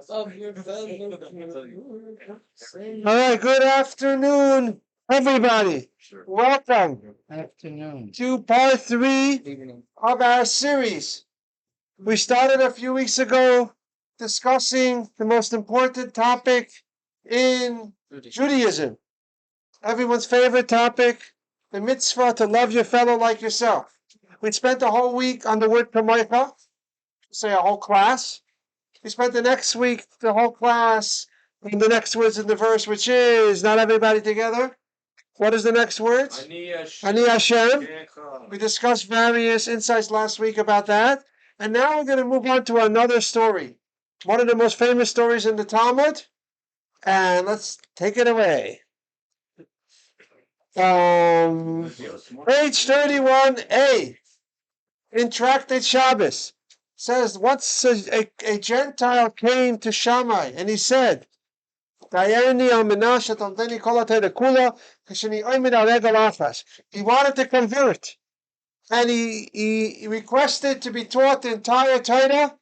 Of your All right, good afternoon, everybody. Welcome Afternoon. to part 3 Evening. of our series. We started a few weeks ago discussing the most important topic in Judaism. Everyone's favorite topic, the mitzvah to love your fellow like yourself. We spent a whole week on the word kamoicha, say a whole class. We spent the next week, the whole class, on the next words in the verse, which is, not everybody together. What is the next words? Ani Hashem. We discussed various insights last week about that. And now we're going to move on to another story. One of the most famous stories in the Talmud. And let's take it away. Page 31a in Tractate Shabbos says, once a Gentile came to Shammai and he said, he wanted to convert, and he requested to be taught the entire Torah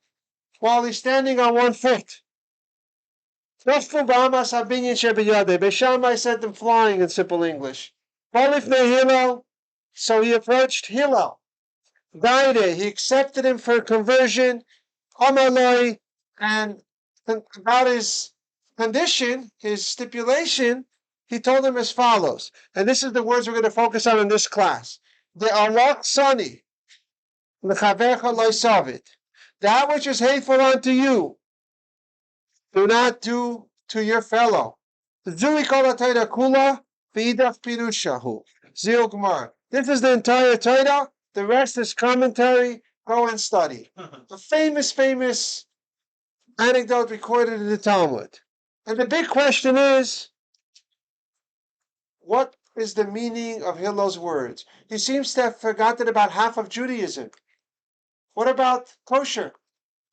while he's standing on one foot. Shammai sent him flying in simple English. So he approached Hillel. He accepted him for conversion. Amaloi, and about his condition, his stipulation, he told him as follows. And this is the words we're going to focus on in this class. The alok sani, l'chavecha loisavit. That which is hateful unto you, do not do to your fellow. Zui kol ha'Torah kula v'idach pirushahu. Zil Gemara. This is the entire Torah. The rest is commentary. Go and study. A famous anecdote recorded in the Talmud. And the big question is, what is the meaning of Hillel's words? He seems to have forgotten about half of Judaism. What about kosher,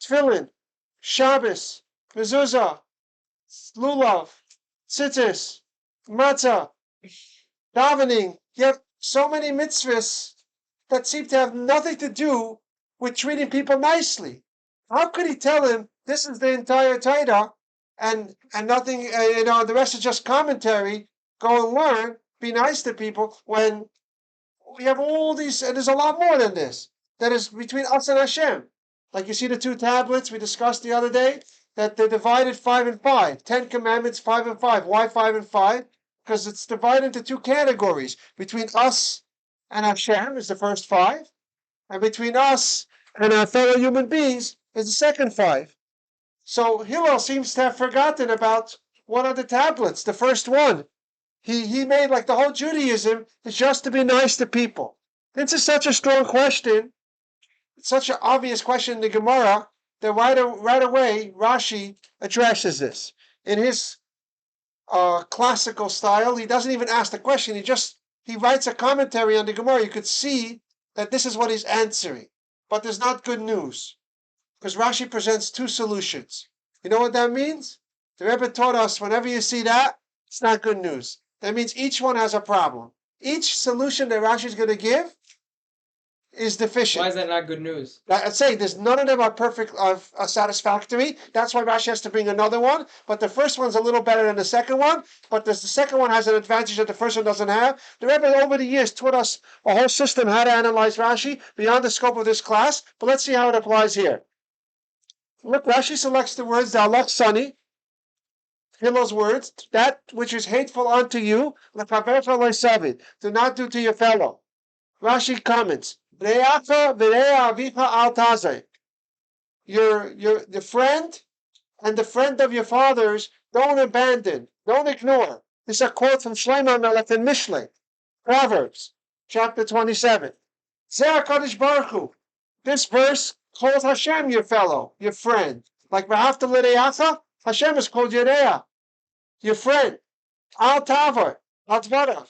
tefillin, Shabbos, mezuzah, lulav, tzitzis, matzah, davening? You have so many mitzvahs that seem to have nothing to do with treating people nicely. How could he tell him this is the entire Torah and nothing, the rest is just commentary, go and learn, be nice to people, when we have all these, and there's a lot more than this, that is between us and Hashem. Like you see the 2 tablets we discussed the other day, that they're divided 5 and 5. 10 Commandments, 5 and 5. Why 5 and 5? Because it's divided into 2 categories. Between us and Hashem is the first 5, and between us and our fellow human beings is the second 5. So Hillel seems to have forgotten about one of the tablets, the first one. He made like the whole Judaism is just to be nice to people. This is such a strong question, such an obvious question in the Gemara, that right away Rashi addresses this. In his classical style, he doesn't even ask the question, he writes a commentary on the Gemara. You could see that this is what he's answering. But there's not good news, because Rashi presents 2 solutions. You know what that means? The Rebbe taught us, whenever you see that, it's not good news. That means each one has a problem. Each solution that Rashi is going to give is deficient. Why is that not good news? I'd say none of them are perfect, satisfactory. That's why Rashi has to bring another one. But the first one's a little better than the second one. But the second one has an advantage that the first one doesn't have. The Rebbe over the years taught us a whole system how to analyze Rashi beyond the scope of this class. But let's see how it applies here. Look, Rashi selects the words, the alok sani, Hillel's words, that which is hateful unto you, l'chavecha loisavit, do not do to your fellow. Rashi comments, Re'acha v're'a avicha al tazeh. Your friend and the friend of your fathers, don't abandon, don't ignore. This is a quote from Shlomo Melech in Mishlei, Proverbs, chapter 27. Zeh HaKadosh Baruch Hu. This verse calls Hashem your fellow, your friend. Like V'ahavta l're'acha, Hashem is called your re'ah, your friend. Al tavar, al dvarav.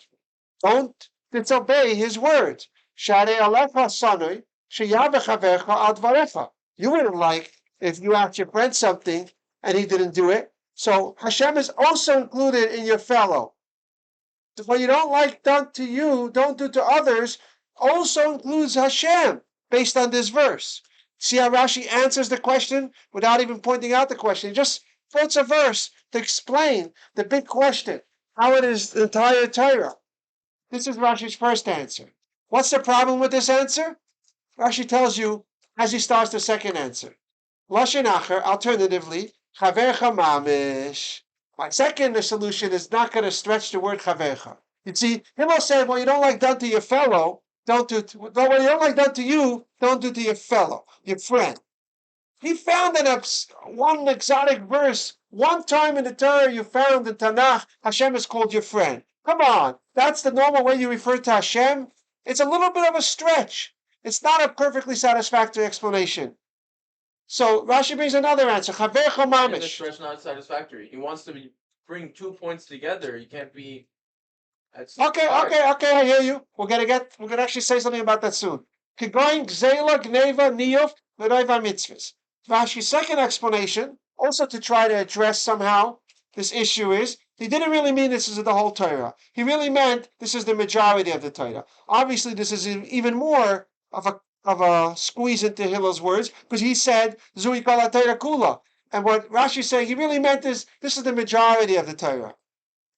Don't disobey his words. Sharei alecha sanui, sheyav chavecha al dvarecha. You wouldn't like if you asked your friend something and he didn't do it. So Hashem is also included in your fellow. What you don't like done to you, don't do to others, also includes Hashem, based on this verse. See how Rashi answers the question without even pointing out the question. He just quotes a verse to explain the big question, how it is the entire Torah. This is Rashi's first answer. What's the problem with this answer? Rashi tells you as he starts the second answer. Lashon acher, alternatively, chavercha mamish. My second solution is not going to stretch the word chavercha. You see, Hillel said, what you don't like done to your fellow, don't do what you don't like done to you, don't do to your fellow, your friend. He found one exotic verse. One time in the Torah you found in Tanakh, Hashem is called your friend. Come on, that's the normal way you refer to Hashem? It's a little bit of a stretch. It's not a perfectly satisfactory explanation. So Rashi brings another answer. Chavecha And the mamish. stretch not satisfactory. He wants to bring 2 points together. You can't be. Okay, I hear you. We're gonna actually say something about that soon. Kigoin gzela gneva niyuf v'rayva mitzvahs. Rashi's second explanation, also to try to address somehow this issue, is he didn't really mean this is the whole Torah. He really meant this is the majority of the Torah. Obviously, this is even more of a squeeze into Hillel's words, because he said Zui kol Torah kula. And what Rashi's saying, he really meant is this is the majority of the Torah.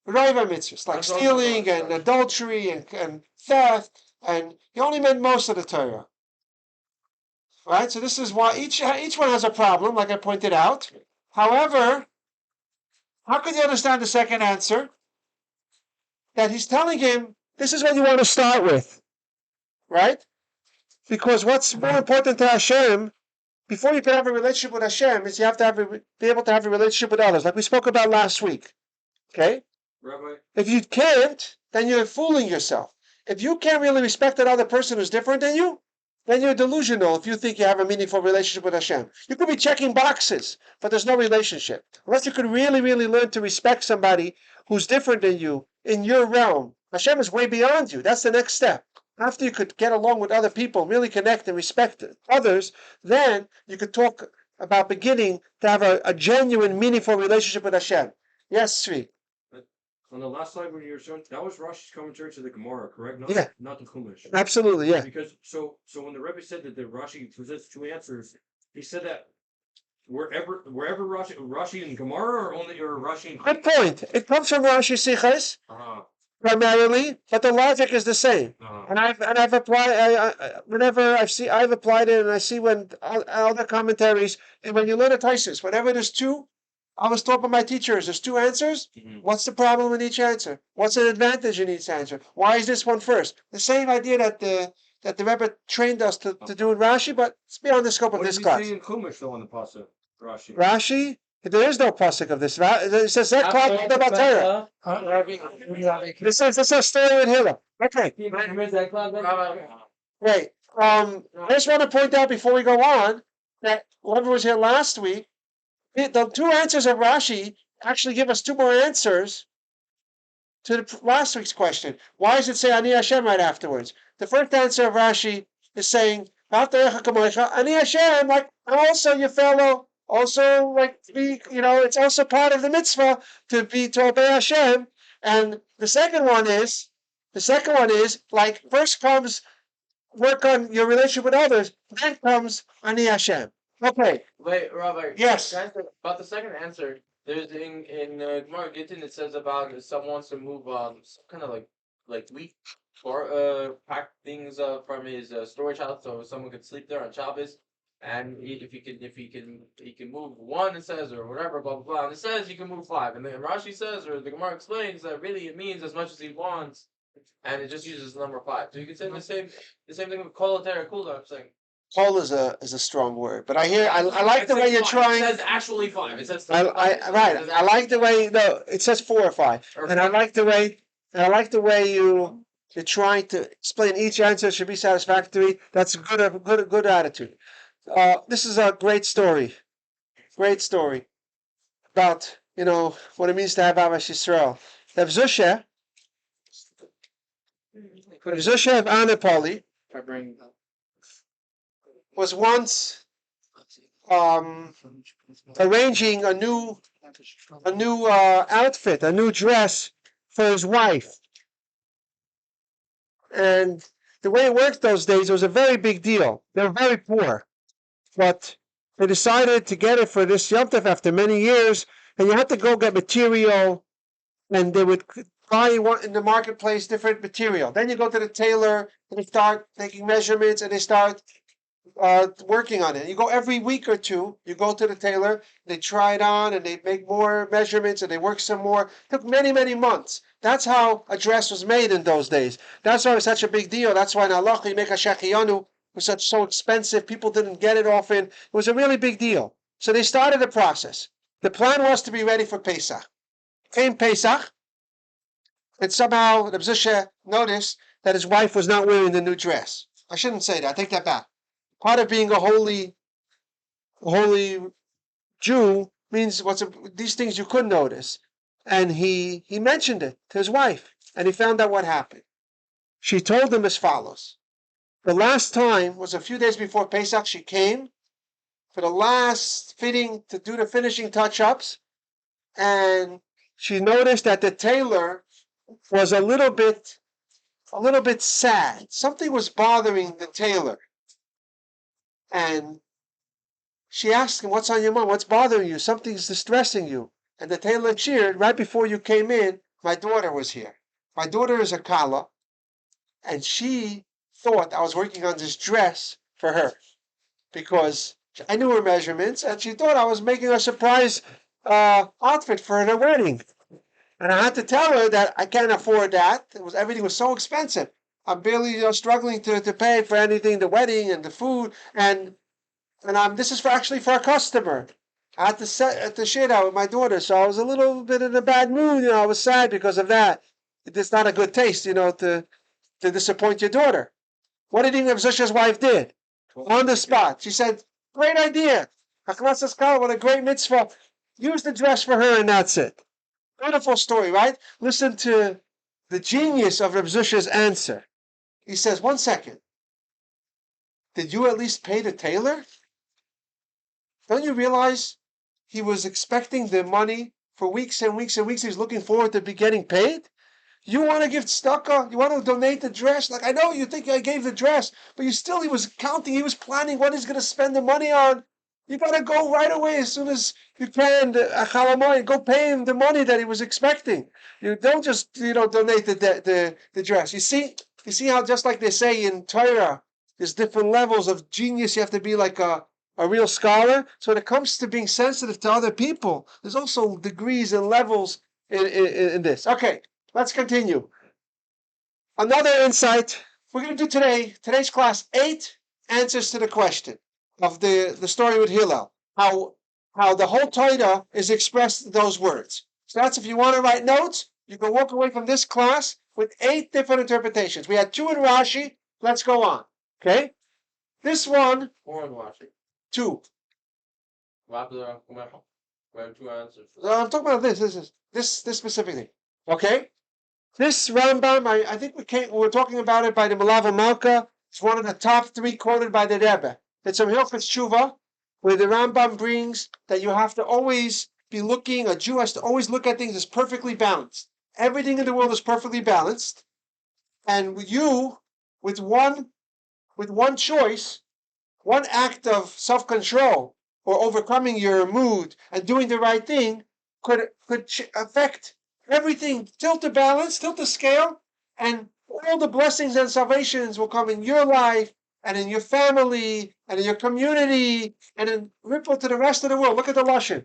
Raiva mitzvahs, like stealing and adultery and theft, and he only meant most of the Torah. Right? So this is why each one has a problem, like I pointed out. However, how could you understand the second answer? That he's telling him, this is what you want to start with. Right? Because what's more important to Hashem, before you can have a relationship with Hashem, is you have to be able to have a relationship with others, like we spoke about last week. Okay? Rabbi? If you can't, then you're fooling yourself. If you can't really respect another person who's different than you, then you're delusional if you think you have a meaningful relationship with Hashem. You could be checking boxes, but there's no relationship. Unless you could really, really learn to respect somebody who's different than you in your realm. Hashem is way beyond you. That's the next step. After you could get along with other people, really connect and respect others, then you could talk about beginning to have a genuine, meaningful relationship with Hashem. Yes, Sri. On the last slide when you were showing, that was Rashi's commentary to the Gemara, correct? Yeah. Not the Chumash. Absolutely, yeah. Because so when the Rebbe said that the Rashi presents 2 answers, he said that wherever Rashi and Gemara or Rashi and Good point. It comes from Rashi Sichos primarily, but the logic is the same. And I've applied whenever I've applied it, and I see when other commentaries, and when you learn a Taisus, whenever there's 2. I was taught by my teachers, there's 2 answers. What's the problem in each answer? What's an advantage in each answer? Why is this one first? The same idea that the Rebbe trained us to do in Rashi, but it's beyond the scope of this class. What does he say in Chumash though on the pasuk? Rashi. Rashi? There is no pasuk of this. It says that This is a story with Hillel. Okay. Wait. I just want to point out before we go on that whoever was here last week, the 2 answers of Rashi actually give us 2 more answers to last week's question. Why does it say Ani Hashem right afterwards? The first answer of Rashi is saying, Ani Hashem, like I'm also your fellow, also like it's also part of the mitzvah to obey Hashem. And the second one is like first comes work on your relationship with others, then comes Ani Hashem. Okay. Wait, Rabbi. Yes. About the second answer, there's in Gemara Gittin it says about if someone wants to move some kind of like wheat or pack things from his storage house so someone could sleep there on Shabbos, and if he can move 1, it says, or whatever, blah blah blah, and it says you can move 5, and then Rashi says, or the Gemara explains that really it means as much as he wants, and it just uses the number 5. So you could say the same thing with Kol Atera Kula. I'm saying. Kol is a strong word, but I like the way you're trying. It says actually 5. It says right. I like the way it says 4 or 5, and I like the way you're trying to explain each answer should be satisfactory. That's a good attitude. This is a great story about what it means to have Avas Yisrael. Rav Zusha of Anapoli was once arranging a new outfit, a new dress for his wife. And the way it worked those days, it was a very big deal. They were very poor. but they decided to get it for this Yom Tov after many years, and you had to go get material, and they would buy in the marketplace different material. Then you go to the tailor, and they start taking measurements, and they start working on it. You go every week or two, you go to the tailor, they try it on, and they make more measurements, and they work some more. It took many, many months. That's how a dress was made in those days. That's why it was such a big deal. That's why in halacha you make a shechiyanu was so expensive. People didn't get it often. It was a really big deal. So they started the process. The plan was to be ready for Pesach. Came Pesach, and somehow the Zusha noticed that his wife was not wearing the new dress. I shouldn't say that. I take that back. Part of being a holy Jew means these things you could notice. And he mentioned it to his wife, and he found out what happened. She told him as follows. The last time was a few days before Pesach. She came for the last fitting to do the finishing touch-ups, and she noticed that the tailor was a little bit sad. Something was bothering the tailor. And she asked him, "What's on your mind? What's bothering you? Something's distressing you." And the tailor cheered. "Right before you came in, my daughter was here. My daughter is a kala, and she thought I was working on this dress for her because I knew her measurements, and she thought I was making a surprise outfit for her wedding. And I had to tell her that I can't afford that. Everything was so expensive. I'm barely struggling to pay for anything, the wedding and the food, and this is actually for a customer. I had to share that with my daughter, so I was a little bit in a bad mood. I was sad because of that. It's not a good taste, to disappoint your daughter." What do you think Rav Zusha's wife did? On the spot, she said, "Great idea. Hachmasas kala, what a great mitzvah. Use the dress for her, and that's it." Beautiful story, right? Listen to the genius of Rav Zusha's answer. He says, "1 second. Did you at least pay the tailor? Don't you realize he was expecting the money for weeks and weeks and weeks? He's looking forward to be getting paid. You want to give tzedakah? You want to donate the dress? Like, I know you think I gave the dress, but he was counting, he was planning what he's going to spend the money on. You got to go right away as soon as you can, and go pay him the money that he was expecting. You don't just, donate the dress. You see how, just like they say in Torah, there's different levels of genius. You have to be like a real scholar. So when it comes to being sensitive to other people, there's also degrees and levels in this. Okay, let's continue. Another insight we're going to do today's class, 8 answers to the question of the story with Hillel. How the whole Torah is expressed in those words. So that's, if you want to write notes, you can walk away from this class with 8 different interpretations. We had 2 in Rashi. Let's go on. Okay? This one, 4 in Rashi. 2. We have 2 answers. I'm talking about this specific thing. Okay? This Rambam, I think we were talking about it by the Malava Malka. It's one of the top 3 quoted by the Rebbe. It's a Hilchos Tshuva, where the Rambam brings that you have to always be looking, a Jew has to always look at things as perfectly balanced. Everything in the world is perfectly balanced. And you, with one choice, one act of self-control or overcoming your mood and doing the right thing could affect everything. Tilt the balance, tilt the scale, and all the blessings and salvations will come in your life and in your family and in your community and in ripple to the rest of the world. Look at the Lashon.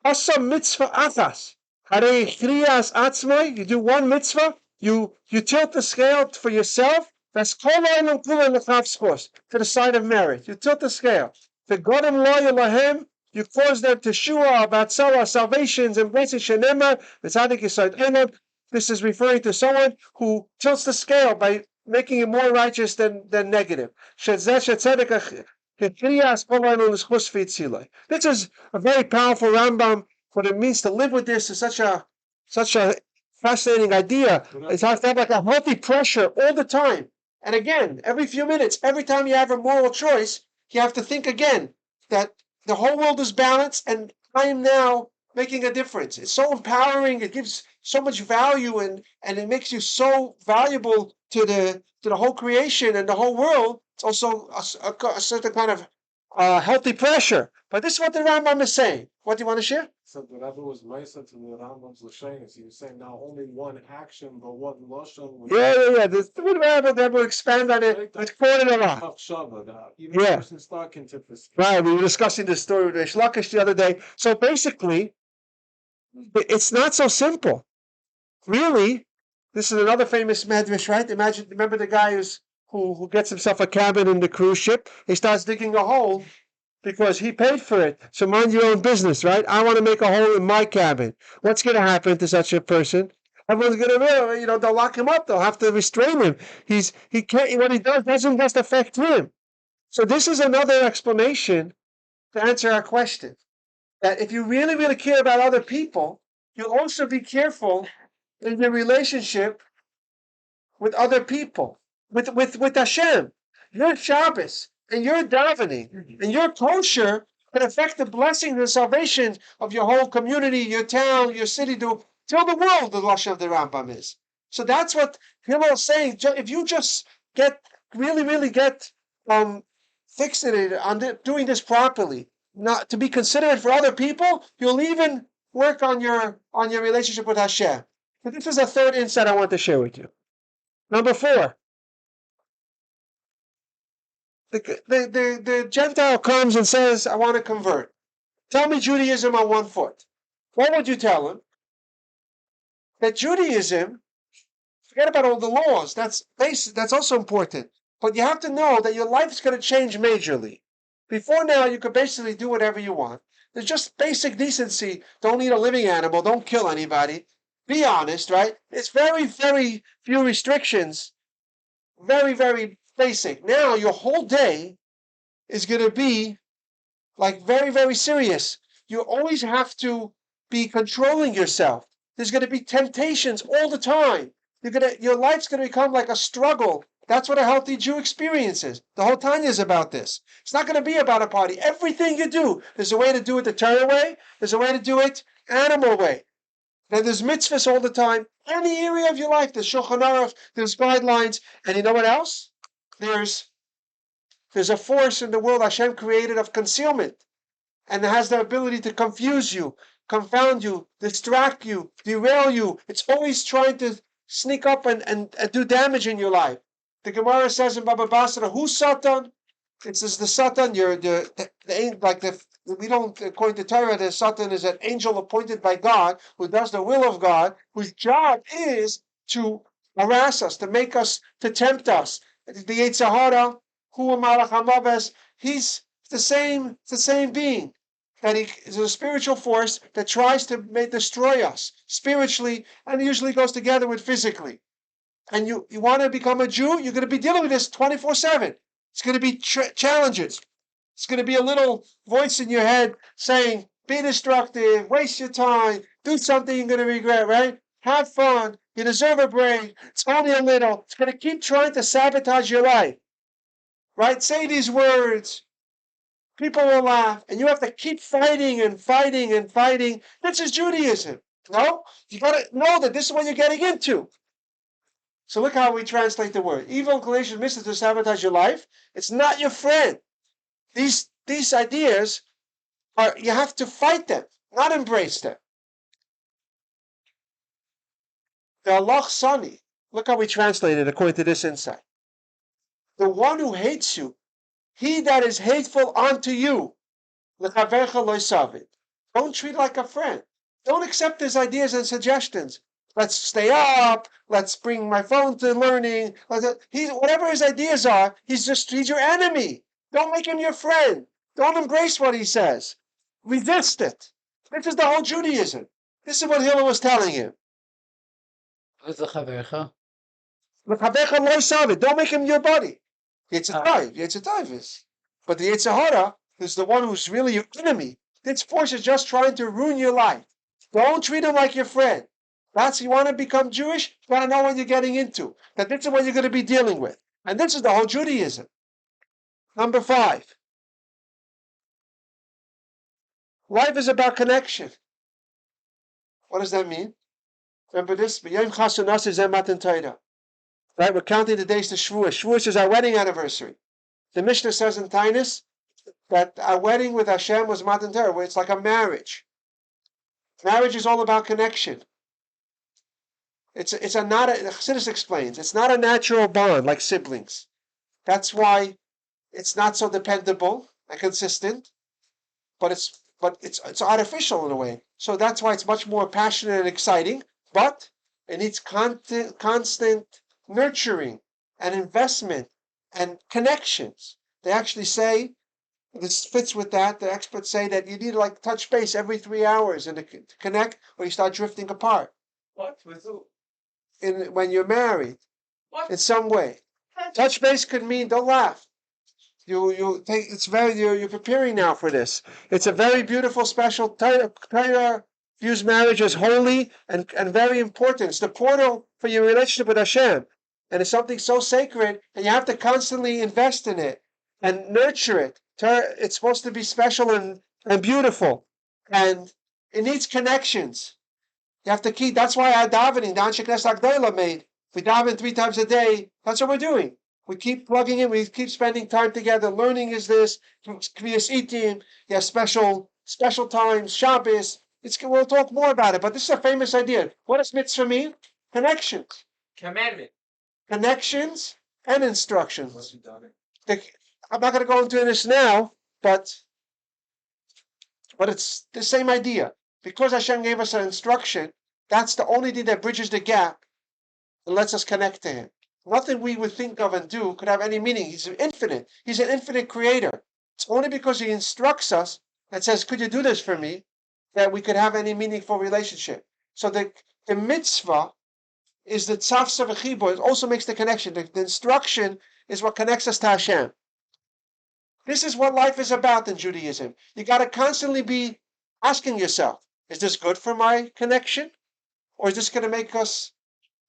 Asa mitzvah achas. Harei chriyas atzmai. You do one mitzvah, you tilt the scale for yourself. That's to the side of merit. You tilt the scale. The Godim lo yelahem, you cause them to shua, batzala, salvations, and blessings, shenema, v'tzadik yisod enod. This is referring to someone who tilts the scale by making it more righteous than negative. This is a very powerful Rambam. What it means to live with this is such a fascinating idea. It's have to have like a healthy pressure all the time. And again, every few minutes, every time you have a moral choice, you have to think again that the whole world is balanced and I am now making a difference. It's so empowering. It gives so much value and it makes you so valuable to the whole creation and the whole world. It's also a certain kind of healthy pressure. But this is what the Rambam is saying. What do you want to share? So the Rebbe was Mesa to the Rambam's Lashanis. He was saying not only one action, but one Lashon. Yeah. The Rebbe will expand on it. It's quoted a lot. Machshava, that even Yeah. a person's thought can tip this. Right, we were discussing this story with Reish Lakish the other day. So basically, it's not so simple. Really, this is another famous medrash, right? Remember the guy who gets himself a cabin in the cruise ship? He starts digging a hole because he paid for it. So mind your own business, right? I want to make a hole in my cabin. What's going to happen to such a person? Everyone's going to, they'll lock him up. They'll have to restrain him. He can't. What he does doesn't just affect him. So this is another explanation to answer our question. That if you really, really care about other people, you'll also be careful in your relationship with other people, with Hashem. Your Shabbos and your davening and your kosher can affect the blessing and the salvation of your whole community, your town, your city, till the world, the Lashon of the Rambam is. So that's what Hillel is saying. If you just really get fixated on doing this properly, not to be considerate for other people, you'll even work on your relationship with Hashem. But this is a third insight I want to share with you. Number 4. The Gentile comes and says, I want to convert. Tell me Judaism on one foot. What would you tell him? That Judaism, forget about all the laws, that's also important. But you have to know that your life is going to change majorly. Before now, you could basically do whatever you want. There's just basic decency. Don't eat a living animal. Don't kill anybody. Be honest, right? It's very, very few restrictions. Very, very basic. Now, your whole day is going to be like very, very serious. You always have to be controlling yourself. There's going to be temptations all the time. Your life's going to become like a struggle. That's what a healthy Jew experiences. The whole Tanya is about this. It's not going to be about a party. Everything you do, there's a way to do it the Torah way. There's a way to do it animal way. Then there's mitzvahs all the time. Any area of your life, there's Shulchan Aruch, there's guidelines. And you know what else? There's a force in the world Hashem created of concealment. And it has the ability to confuse you, confound you, distract you, derail you. It's always trying to sneak up and do damage in your life. The Gemara says in Baba Basra, who's Satan? It says the Satan, we don't, according to Torah, the Satan is an angel appointed by God who does the will of God, whose job is to harass us, to tempt us. The Yetzer Hara, who Malach HaMaves, he's the same being. That he is a spiritual force that tries to destroy us spiritually, and it usually goes together with physically. And you want to become a Jew, you're going to be dealing with this 24/7. It's going to be challenges. It's going to be a little voice in your head saying, be destructive, waste your time, do something you're going to regret, right? Have fun, you deserve a break, it's only a little. It's going to keep trying to sabotage your life, right? Say these words. People will laugh, and you have to keep fighting and fighting and fighting. This is Judaism. No? You got to know that this is what you're getting into. So look how we translate the word. Evil inclination misses to sabotage your life. It's not your friend. These ideas you have to fight them, not embrace them. The Allah Sani. Look how we translate it according to this insight. The one who hates you, he that is hateful unto you, don't treat like a friend. Don't accept his ideas and suggestions. Let's stay up. Let's bring my phone to learning. Whatever his ideas are, he's your enemy. Don't make him your friend. Don't embrace what he says. Resist it. This is the whole Judaism. This is what Hillel was telling him. What's the chavercha? Don't make him your buddy. Yetzer is. But the Yetzer Hara is the one who's really your enemy. This force is just trying to ruin your life. Don't treat him like your friend. You want to become Jewish, you got to know what you're getting into. That this is what you're going to be dealing with. And this is the whole Judaism. Number 5. Life is about connection. What does that mean? Remember this? Right, we're counting the days to Shavuos. Shavuos is our wedding anniversary. The Mishnah says in Tainus, that our wedding with Hashem was Matan Torah, where it's like a marriage. Marriage is all about connection. It's not the Chassidus explains, it's not a natural bond like siblings. That's why it's not so dependable and consistent, but it's artificial in a way. So that's why it's much more passionate and exciting, but it needs constant nurturing and investment and connections. They actually say, this fits with that, the experts say that you need to like touch base every 3 hours and to connect, or you start drifting apart. What? With who? When you're married, What? in some way. Touch base could mean don't laugh. You're preparing now for this. It's a very beautiful, special Torah views marriage as holy and very important. It's the portal for your relationship with Hashem. And it's something so sacred, and you have to constantly invest in it and nurture it. It's supposed to be special and beautiful. And it needs connections. You have to keep, that's why our davening, the Anshe Knesset Agdola made. We daven 3 times a day. That's what we're doing. We keep plugging in. We keep spending time together. Learning is this. Kviyas Itim. Yeah, special times. Shabbos. We'll talk more about it. But this is a famous idea. What does mitzvah mean? Connections. Commandment. Connections and instructions. I'm not going to go into this now, but it's the same idea. Because Hashem gave us an instruction, that's the only thing that bridges the gap and lets us connect to Him. Nothing we would think of and do could have any meaning. He's infinite. He's an infinite creator. It's only because He instructs us and says, could you do this for me, that we could have any meaningful relationship. So the mitzvah is the tzafsa v'chibur. It also makes the connection. The instruction is what connects us to Hashem. This is what life is about in Judaism. You got to constantly be asking yourself, is this good for my connection? Or is this going to make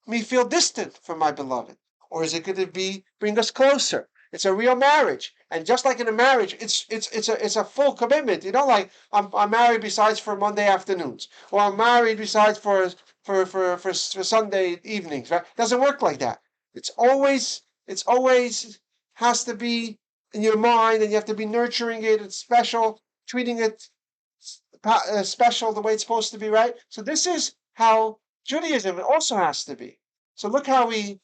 me feel distant from my beloved? Or is it going to bring us closer? It's a real marriage. And just like in a marriage, it's a full commitment. You know, like I'm married besides for Monday afternoons. Or I'm married besides for Sunday evenings, right? It doesn't work like that. It's always has to be in your mind, and you have to be nurturing it. It's special, treating it special the way it's supposed to be, right? So this is how Judaism also has to be. So look how we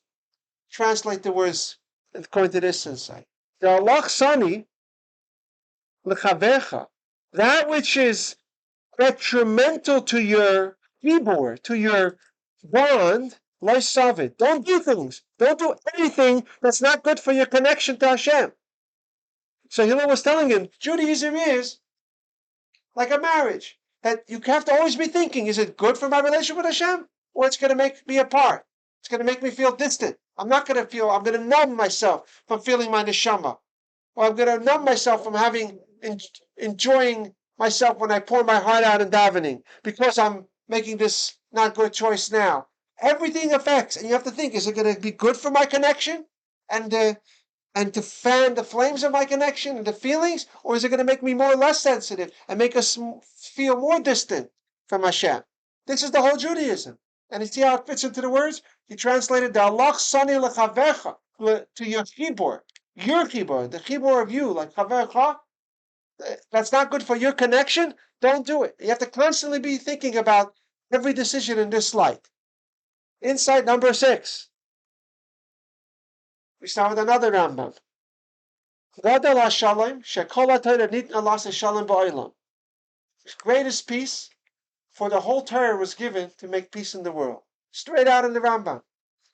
translate the words according to this insight. The alach sani lechavecha, that which is detrimental to your keyboard, to your bond, loisavit. Don't do things. Don't do anything that's not good for your connection to Hashem. So Hillel was telling him, Judaism is like a marriage. That you have to always be thinking, is it good for my relationship with Hashem? Or it's going to make me apart. It's going to make me feel distant. I'm going to numb myself from feeling my neshama. Or I'm going to numb myself from enjoying myself when I pour my heart out in davening. Because I'm making this not good choice now. Everything affects, and you have to think, is it going to be good for my connection? And to fan the flames of my connection and the feelings? Or is it going to make me more or less sensitive and make us feel more distant from Hashem? This is the whole Judaism. And you see how it fits into the words? He translated the alach sani lechavecha, to your chibur, the chibur of you, like chavercha. That's not good for your connection. Don't do it. You have to constantly be thinking about every decision in this light. Insight number 6. We start with another Rambam. Gadol hashalom shekol haTorah nitna las shalom ba'olam. The greatest peace for the whole Torah was given to make peace in the world. Straight out in the Rambam.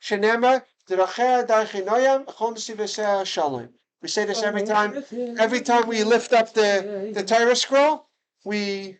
Shenema derachea darchinoyam chol nesivosea shalom. We say this every time. Every time we lift up the Torah scroll, we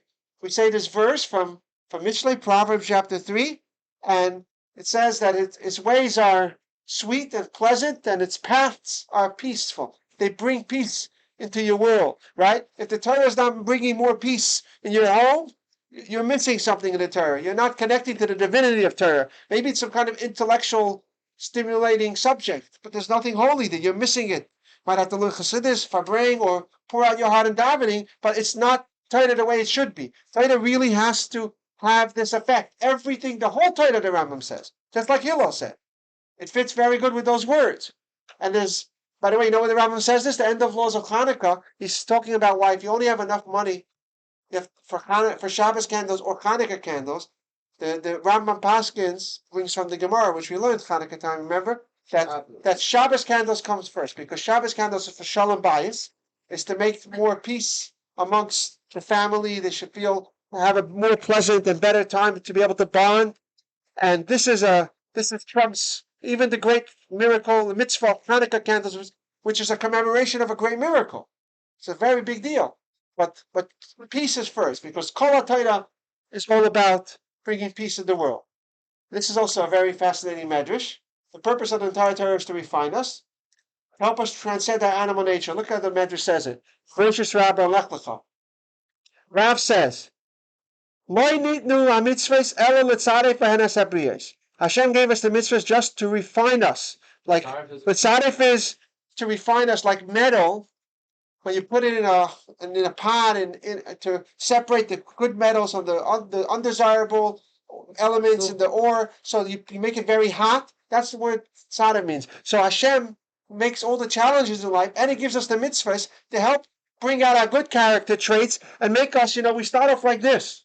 say this verse from Mishlei, Proverbs chapter 3, and it says that its ways are sweet and pleasant, and its paths are peaceful. They bring peace into your world, right? If the Torah is not bringing more peace in your home, you're missing something in the Torah. You're not connecting to the divinity of Torah. Maybe it's some kind of intellectual stimulating subject, but there's nothing holy there. You're missing it. Might have to learn Chassidus, Fabrang, or pour out your heart in davening, but it's not Torah the way it should be. Torah really has to have this effect. Everything, the whole Torah, the Rambam says, just like Hillel said. It fits very good with those words. And there's By the way, you know when the Rambam says this, the end of laws of Hanukkah, he's talking about why if you only have enough money if for Shabbos candles or Hanukkah candles, the Rambam Paskins brings from the Gemara, which we learned Hanukkah time, remember? That Shabbos candles comes first, because Shabbos candles are for Shalom Bayis, is to make more peace amongst the family. They should have a more pleasant and better time to be able to bond. And this is trumps even the great miracle, the mitzvah of Hanukkah candles, which is a commemoration of a great miracle. It's a very big deal. But peace is first, because Kol HaTorah is all about bringing peace in the world. This is also a very fascinating medrash. The purpose of the entire Torah is to refine us, help us transcend our animal nature. Look how the medrash says it. Gracious Rabbi Lech Lecha. Rav says, Hashem gave us the mitzvahs just to refine us. Like, but tzaref is to refine us like metal. When you put it in a pot to separate the good metals from the undesirable elements in the ore, so you make it very hot. That's the word tzaref means. So Hashem makes all the challenges in life, and He gives us the mitzvahs to help bring out our good character traits and make us. We start off like this.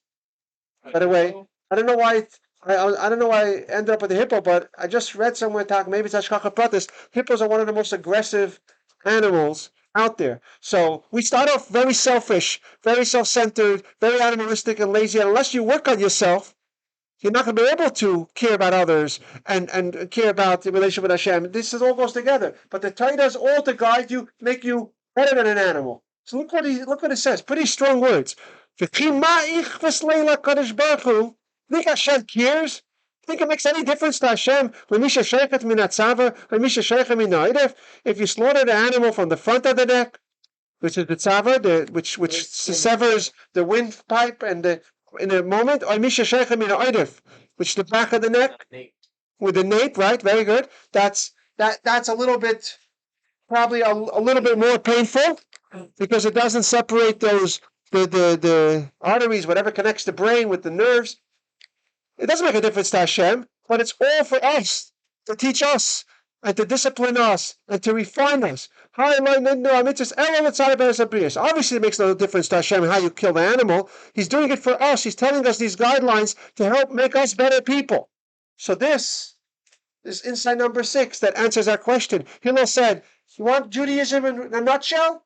By the way, I don't know why I ended up with the hippo, but I just read somewhere talking. Maybe it's Hashgacha Pratis. Hippos are one of the most aggressive animals out there. So we start off very selfish, very self-centered, very animalistic and lazy. And unless you work on yourself, you're not going to be able to care about others and care about the relationship with Hashem. This all goes together. But the Torah does all to guide you, make you better than an animal. So look what it says. Pretty strong words. Think Hashem cares? Think it makes any difference to Hashem? If you slaughter the animal from the front of the neck, which is the tzava, which severs the windpipe in a moment, or which the back of the neck with the nape, right? Very good. That's a little bit, probably a little bit more painful, because it doesn't separate the arteries, whatever connects the brain with the nerves. It doesn't make a difference to Hashem, but it's all for us, to teach us, and to discipline us, and to refine us. Obviously, it makes no difference to Hashem how you kill the animal. He's doing it for us. He's telling us these guidelines to help make us better people. So this is insight number 6 that answers our question. Hillel said, you want Judaism in a nutshell?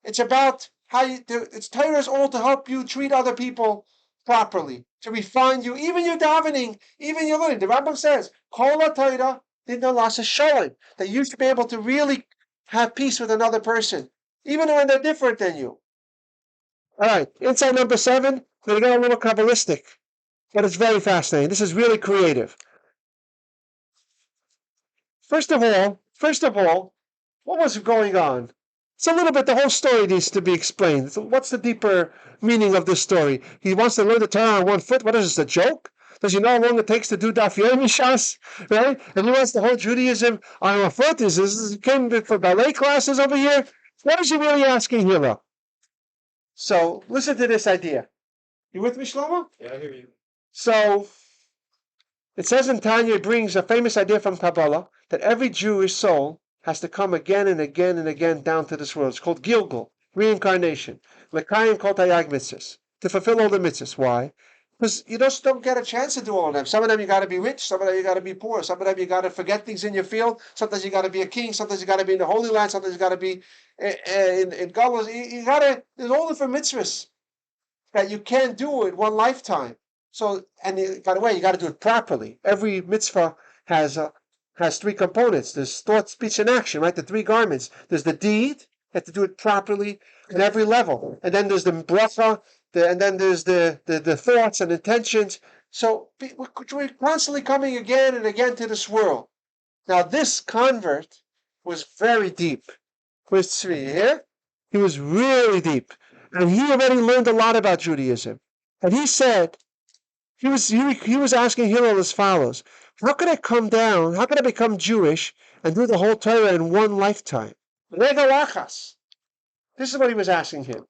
It's about it's Torah is all to help you treat other people properly, to refine you, even your davening, even your learning. The Rambam says, Kol HaTorah Nidna Lasa Shalom, that you should be able to really have peace with another person, even when they're different than you. All right, insight number 7, we're going to get a little Kabbalistic, but it's very fascinating. This is really creative. First of all, what was going on? It's a little bit, the whole story needs to be explained. So what's the deeper meaning of this story? He wants to learn the Torah on one foot. What is this, a joke? Does he know how long it takes to do Daf Yomi Shas? Right? And he wants the whole Judaism on one foot. He came for ballet classes over here. What is he really asking here? So listen to this idea. You with me, Shlomo? Yeah, I hear you. So it says in Tanya, it brings a famous idea from Kabbalah that every Jewish soul has to come again and again and again down to this world. It's called Gilgul, reincarnation. Lekayim kol tayag mitzvahs, to fulfill all the mitzvahs. Why? Because you just don't get a chance to do all of them. Some of them you got to be rich, some of them you got to be poor, some of them you got to forget things in your field. Sometimes you got to be a king, sometimes you got to be in the Holy Land, sometimes you got to be in Galus. You got to. There's all different mitzvahs that you can't do in one lifetime. So, and by the way, you got to do it properly. Every mitzvah has 3 components. There's thought, speech, and action, right? The 3 garments. There's the deed, you have to do it properly at every level. And then there's the bracha, and then there's the thoughts and intentions. So we're constantly coming again and again to this world. Now, this convert was very deep. Where's Tzvi here? He was really deep. And he already learned a lot about Judaism. And he said, he was asking Hillel as follows: how could I come down? How could I become Jewish and do the whole Torah in one lifetime? This is what he was asking him.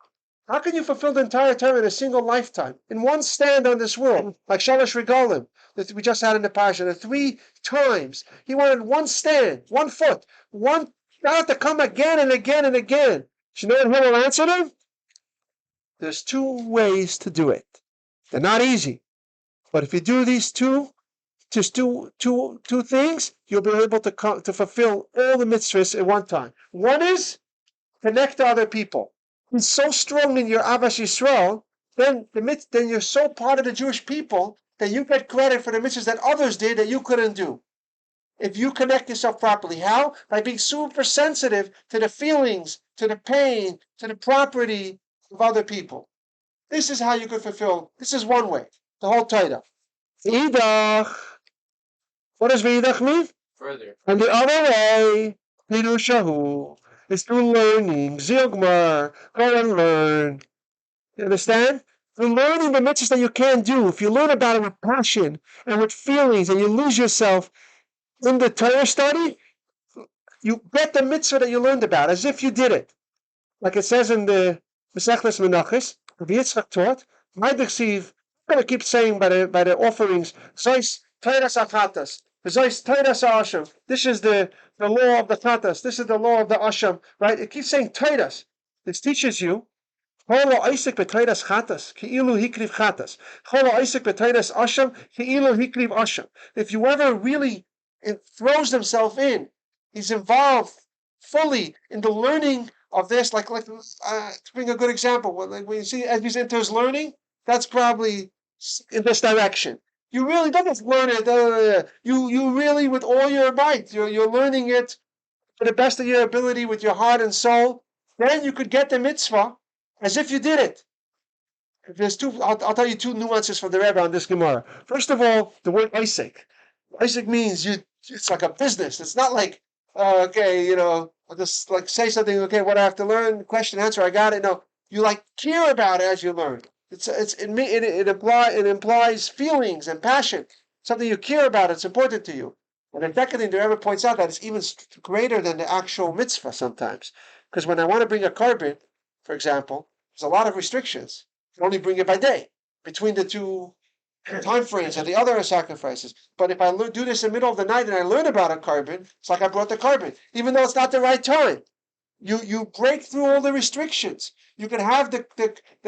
How can you fulfill the entire Torah in a single lifetime, in one stand on this world, like Shalosh Regalim that we just had in the Parsha, the 3 times? He wanted one stand, one foot, one Not have to come again and again and again. You know what Hillel answered him? There's two ways to do it. They're not easy. But if you do these two things, you'll be able to fulfill all the mitzvahs at one time. One is connect to other people. He's so strong in your Avas Yisrael, then you're so part of the Jewish people that you get credit for the mitzvahs that others did that you couldn't do. If you connect yourself properly, how? By being super sensitive to the feelings, to the pain, to the property of other people. This is how you could fulfill. This is one way. The whole Torah. V'idach. What does v'idach mean? Further. And the other way, Shahu, is through learning. Zilgmar, go and learn. You understand? Through learning the mitzvahs that you can't do. If you learn about it with passion and with feelings and you lose yourself in the Torah study, you get the mitzvah that you learned about as if you did it. Like it says in the Mesechles Menachos, Rabbi Yitzchak taught, my dechsiv, I'm going to keep saying by the offerings, Zois Teiras Achatas, Zois Teiras Asham. This is the law of the Chatas. This is the law of the Asham. Right? It keeps saying Teiras. This teaches you, Cholo Isaac B'Teiras Chatas, Ki'ilu Hikriv Chatas. Cholo Isaac B'Teiras Asham, Ki'ilu Hikriv Asham. If you ever really throws himself in, he's involved fully in the learning of this, to bring a good example, when you see as he's into his learning, that's probably in this direction. You really don't just learn it. You really, with all your might, you're learning it to the best of your ability with your heart and soul. Then you could get the mitzvah as if you did it. There's I'll tell you two nuances from the Rebbe on this Gemara. First of all, the word Isaac. Isaac means it's like a business. It's not like, I'll just say something, okay, what I have to learn, question, answer, I got it. No, you care about it as you learn. It implies feelings and passion, something you care about, it's important to you. And in fact, the Rebbe points out that it's even greater than the actual mitzvah sometimes. Because when I want to bring a carbon, for example, there's a lot of restrictions. You can only bring it by day between the two time frames and the other sacrifices. But if I do this in the middle of the night and I learn about a carbon, it's like I brought the carbon, even though it's not the right time. You break through all the restrictions. You can have the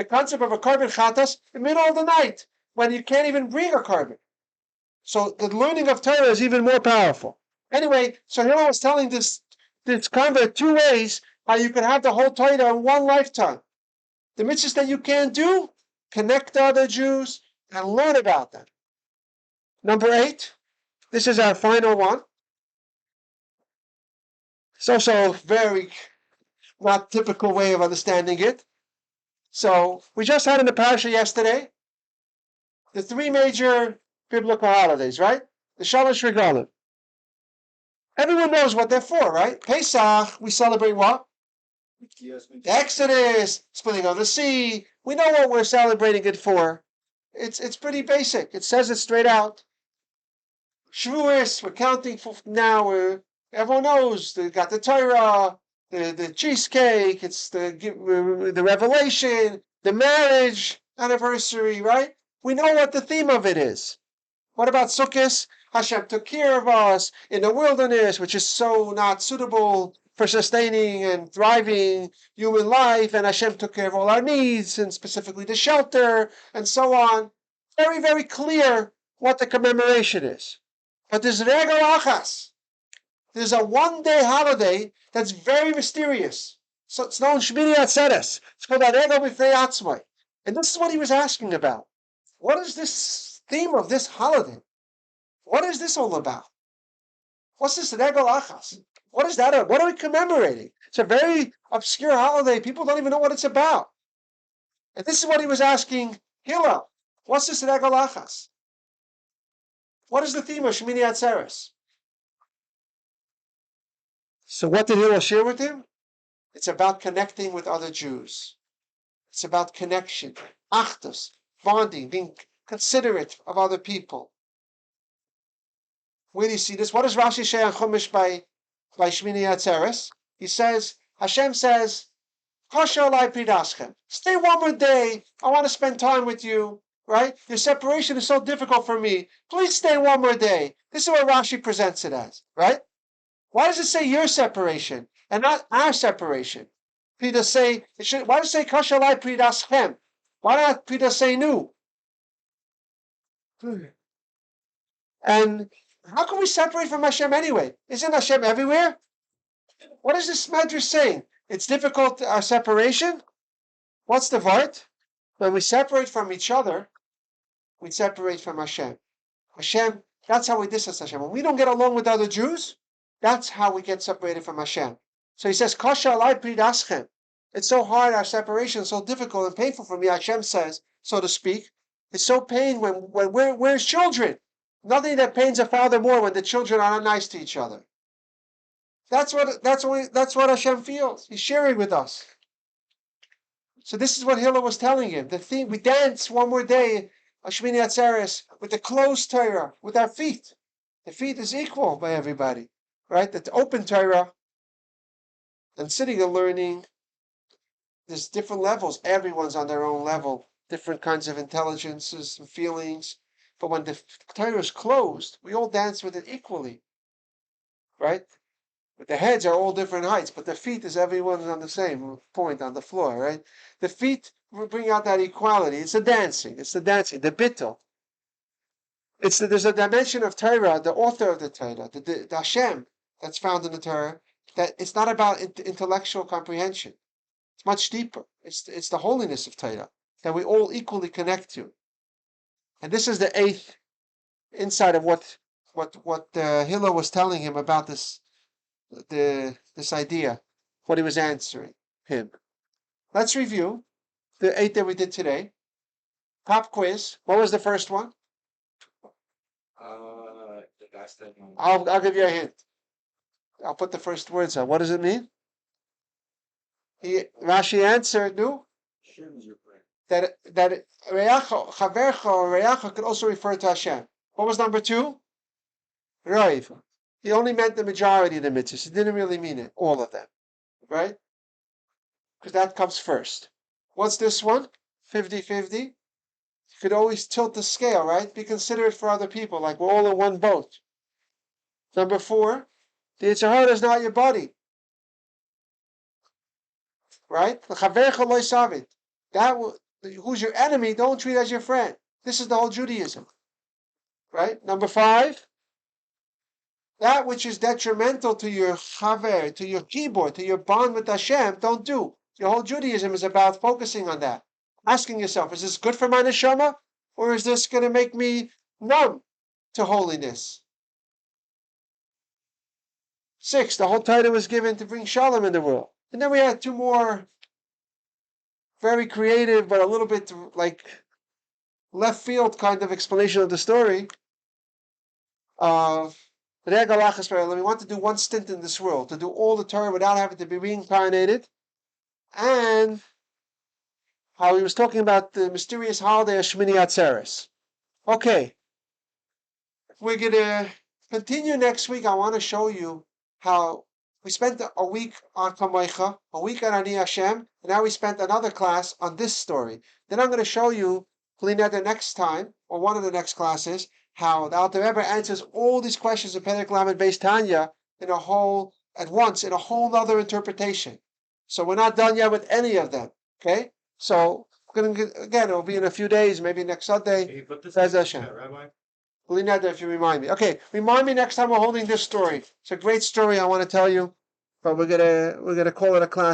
concept of a carbon chatas in the middle of the night when you can't even bring a carbon. So the learning of Torah is even more powerful. Anyway, so Hillel was telling this convert two ways how you can have the whole Torah in one lifetime. The mitzvahs that you can't do, connect to other Jews, and learn about them. Number 8, this is our final one. It's also very not typical way of understanding it. So we just had in the parasha yesterday the 3 major biblical holidays, right? The Shalosh Regalim. Everyone knows what they're for, right? Pesach, we celebrate what? The Exodus, splitting of the sea. We know what we're celebrating it for. It's pretty basic. It says it straight out. Shavuos, we're counting for now. Everyone knows they got the Torah, the cheesecake. It's the revelation, the marriage anniversary, right? We know what the theme of it is. What about Sukkot? Hashem took care of us in the wilderness, which is so not suitable for sustaining and thriving human life, and Hashem took care of all our needs, and specifically the shelter, and so on. Very, very clear what the commemoration is. But there's Regel Achas. There's a one-day holiday that's very mysterious. So it's known Shmini Atzeres. It's called Regel B'fnei Atzmai. And this is what he was asking about. What is this theme of this holiday? What is this all about? What's this Regel Achas? What is that? What are we commemorating? It's a very obscure holiday. People don't even know what it's about. And this is what he was asking Hillel. What's this Regel Achas? What is the theme of Shmini Atzeres? So what did Hillel share with him? It's about connecting with other Jews. It's about connection, achdus, bonding, being considerate of other people. Where do you see this? What does Rashi say on Chumash by Shmini Atzeres? He says, Hashem says, stay one more day. I want to spend time with you. Right? Your separation is so difficult for me. Please stay one more day. This is what Rashi presents it as. Right? Why does it say your separation? and not our separation. Peter say, why does it say kashalai pridaschem? Why not Peter say nu? And how can we separate from Hashem anyway? Isn't Hashem everywhere? What is this Medrash saying? It's difficult, our separation? What's the vart? When we separate from each other, we separate from Hashem. Hashem, that's how we distance Hashem. When we don't get along with other Jews, that's how we get separated from Hashem. So he says, Kasha alai pridaschem. It's so hard, our separation is so difficult and painful for me, Hashem says, so to speak. It's so pain when we're his children. Nothing that pains a father more when the children are not nice to each other. That's what Hashem feels. He's sharing with us. So this is what Hillel was telling him. The theme, we dance one more day, Shmini Atzeres, with the closed Torah, with our feet. The feet is equal by everybody, right? The open Torah and sitting and learning. There's different levels. Everyone's on their own level. Different kinds of intelligences and feelings. But when the Torah is closed, we all dance with it equally, right? But the heads are all different heights, but the feet is everyone's on the same point on the floor, right? The feet will bring out that equality. It's the dancing, the bittul. There's a dimension of Torah, the author of the Torah, the Hashem that's found in the Torah, that it's not about intellectual comprehension. It's much deeper. It's the holiness of Torah that we all equally connect to. And this is the eighth insight of what Hillel was telling him about this idea, what he was answering him. Let's review the 8 that we did today. Pop quiz. What was the first one? The last thing. I'll give you a hint. I'll put the first words on. What does it mean? Rashi answered, no? That Reyacha, Chavercha, or Reyacha could also refer to Hashem. What was number 2? Roiv. He only meant the majority of the mitzvahs. He didn't really mean it, all of them. Right? Because that comes first. What's this one? 50-50. You could always tilt the scale, right? Be considerate for other people, like we're all in one boat. Number 4, the Yetzer Hara is not your buddy. Right? Who's your enemy, don't treat as your friend. This is the whole Judaism. Right? Number 5, that which is detrimental to your chaver, to your kibor, to your bond with Hashem, don't do. Your whole Judaism is about focusing on that. Asking yourself, is this good for my neshama? Or is this going to make me numb to holiness? 6, the whole Torah was given to bring shalom in the world. And then we had 2 more very creative, but a little bit like left field kind of explanation of the story of we want to do one stint in this world, to do all the Torah without having to be reincarnated, and how he was talking about the mysterious holiday of Shmini Atzeres. Okay, we're going to continue next week. I want to show you how we spent a week on Kamoicha, a week on Ani Hashem, and now we spent another class on this story. Then I'm going to show you, the next time, or one of the next classes, how the Alter Rebbe answers all these questions of Perek Lamed Beis Tanya at once, in a whole other interpretation. So we're not done yet with any of them. Okay? So, again, it'll be in a few days, maybe next Sunday. Can you put this Bez in Hashem. chat, Rabbi? If you remind me. Okay, remind me next time we're holding this story. It's a great story I want to tell you, but we're gonna call it a class.